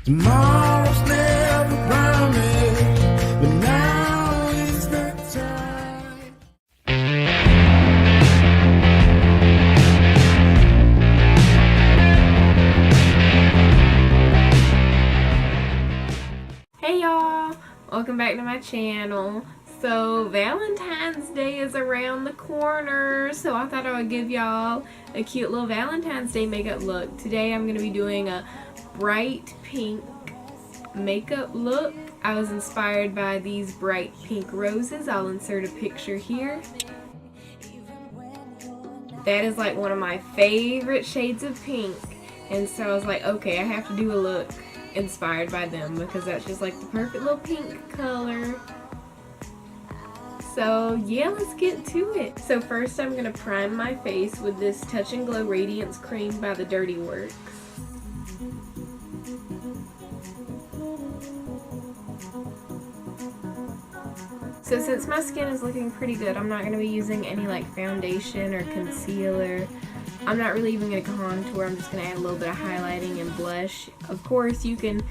Tomorrow's never promised, but now is the time. Hey y'all, welcome back to my channel. So Valentine's Day is around the corner, so I thought I would give y'all a cute little Valentine's Day makeup look. Today I'm going to be doing a bright pink makeup look. I was inspired by these bright pink roses. I'll insert a picture here. That is like one of my favorite shades of pink, and so I was like, okay, I have to do a look inspired by them because that's just like the perfect little pink color. So yeah, let's get to it. So first I'm going to prime my face with this Touch and Glow Radiance Cream by the Dirty Works. So since my skin is looking pretty good, I'm not going to be using any like foundation or concealer. I'm not really even going to contour. I'm just going to add a little bit of highlighting and blush. Of course, you can,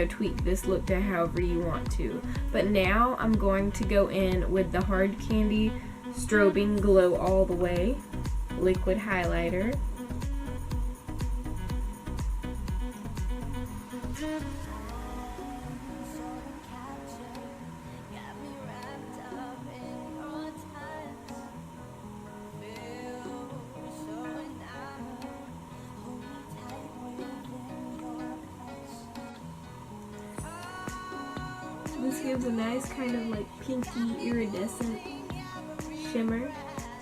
tweak this look to however you want to. But now I'm going to go in with the Hard Candy Strobing Glow All the Way liquid highlighter. This gives a nice kind of like pinky iridescent shimmer.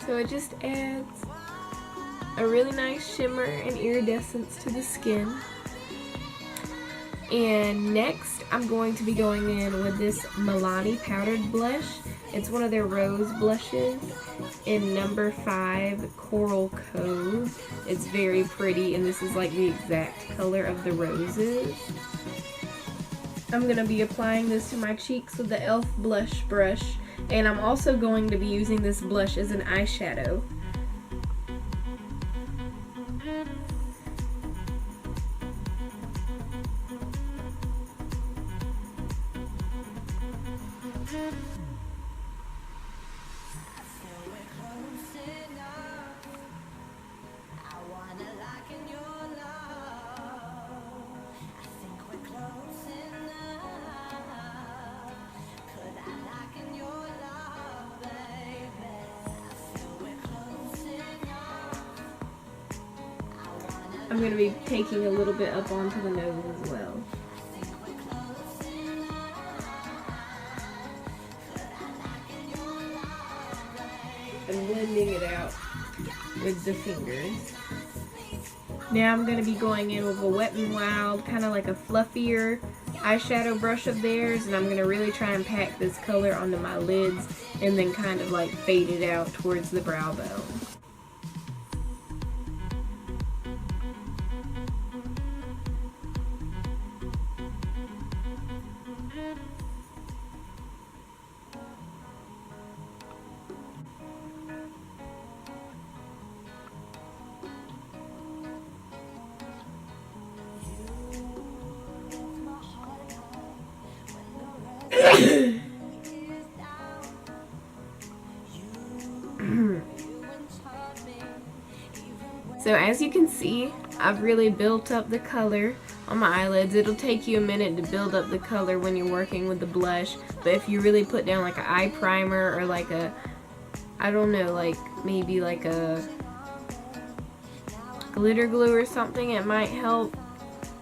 So it just adds a really nice shimmer and iridescence to the skin. And next I'm going to be going in with this Milani powdered blush. It's one of their rose blushes in number 5 Coral Cove. It's very pretty, and this is like the exact color of the roses. I'm going to be applying this to my cheeks with the E.L.F. blush brush, and I'm also going to be using this blush as an eyeshadow. I'm going to be taking a little bit up onto the nose as well. And blending it out with the fingers. Now I'm going to be going in with a WetnWild, kind of like a fluffier eyeshadow brush of theirs, and I'm going to really try and pack this color onto my lids and then kind of like fade it out towards the brow bone. So as you can see, I've really built up the color on my eyelids. It'll take you a minute to build up the color when you're working with the blush, but if you really put down like an eye primer or like a, I don't know, like maybe like a glitter glue or something, it might help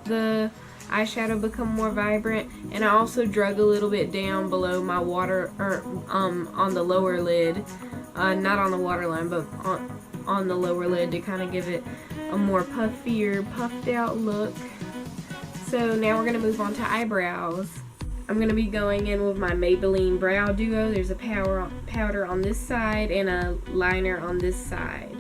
the eyeshadow become more vibrant. And I also drug a little bit down below my water, or on the lower lid, not on the waterline, but on the lower lid, to kind of give it a more puffier, puffed out look. So now we're going to move on to eyebrows. I'm going to be going in with my Maybelline Brow Duo. There's a powder on this side and a liner on this side.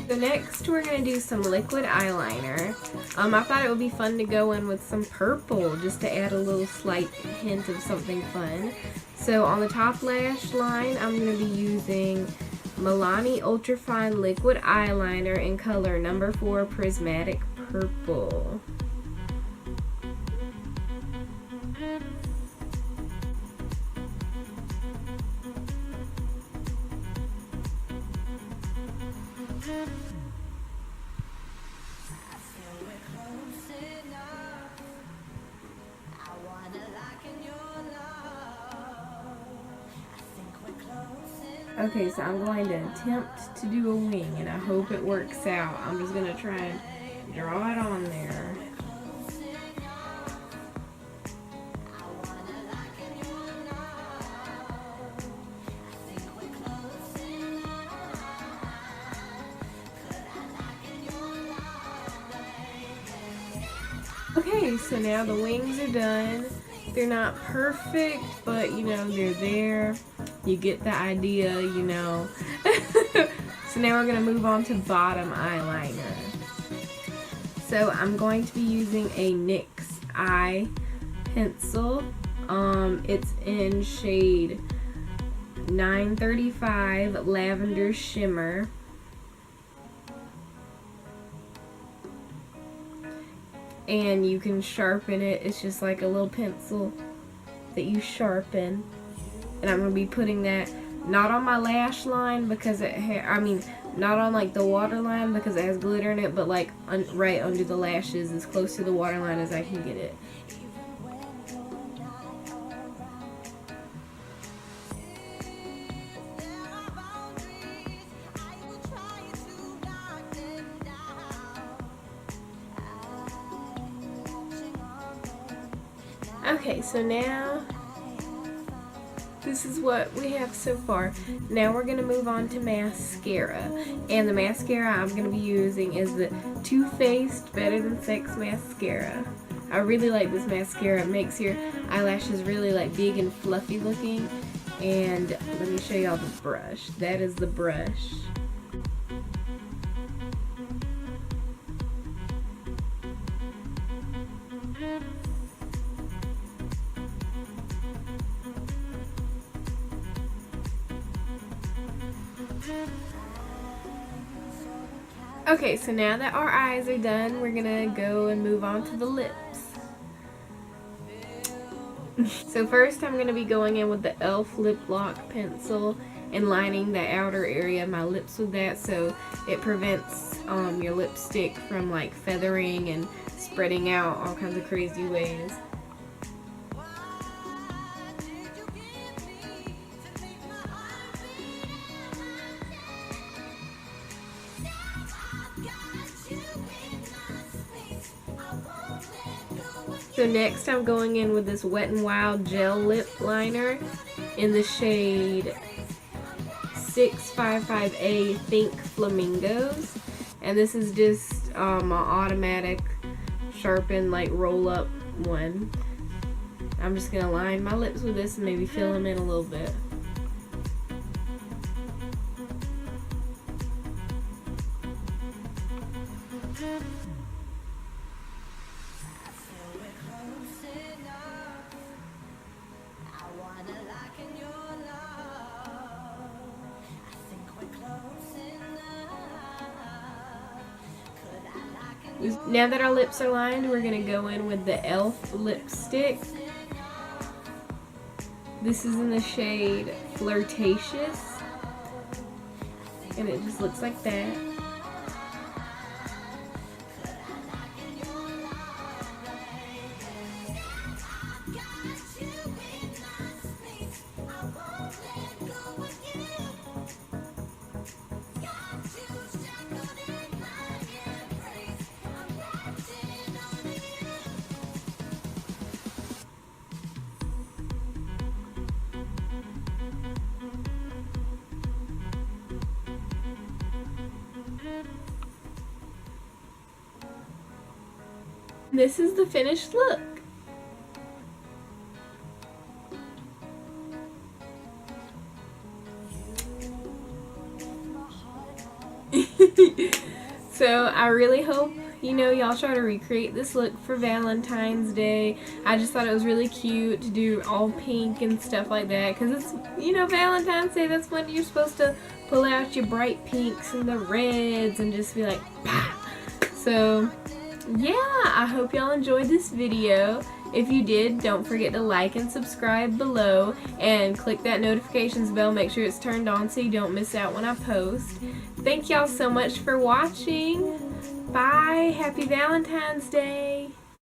So next we're going to do some liquid eyeliner. I thought it would be fun to go in with some purple just to add a little slight hint of something fun. So on the top lash line, I'm going to be using Milani Ultrafine Liquid Eyeliner in color number 4 Prismatic Purple. Okay, so I'm going to attempt to do a wing, and I hope it works out. I'm just going to try and draw it on there. Okay, so now the wings are done. They're not perfect, but you know, they're there. You get the idea, you know. So now we're going to move on to bottom eyeliner. So I'm going to be using a NYX eye pencil. It's in shade 935 Lavender Shimmer. And you can sharpen it. It's just like a little pencil that you sharpen. And I'm going to be putting that not on my lash line because not on like the waterline because it has glitter in it, but like right under the lashes, as close to the waterline as I can get it. Okay, so now this is what we have so far. Now we're going to move on to mascara. And the mascara I'm going to be using is the Too Faced Better Than Sex mascara. I really like this mascara. It makes your eyelashes really like big and fluffy looking. And let me show y'all the brush. That is the brush. Okay, so now that our eyes are done, we're gonna go and move on to the lips. So first I'm gonna be going in with the E.L.F. lip lock pencil and lining the outer area of my lips with that so it prevents your lipstick from like feathering and spreading out all kinds of crazy ways. So next I'm going in with this Wet n Wild gel lip liner in the shade 655A Think Flamingos. And this is just an automatic sharpen like roll up one. I'm just going to line my lips with this and maybe fill them in a little bit. Now that our lips are lined, we're going to go in with the E.L.F. lipstick. This is in the shade Flirtacious. And it just looks like that. This is the finished look. So I really hope, you know, y'all try to recreate this look for Valentine's Day. I just thought it was really cute to do all pink and stuff like that, because it's, you know, Valentine's Day. That's when you're supposed to pull out your bright pinks and the reds and just be like, bah! So yeah, I hope y'all enjoyed this video. If you did, don't forget to like and subscribe below and click that notifications bell. Make sure it's turned on so you don't miss out when I post. Thank y'all so much for watching. Bye. Happy Valentine's Day.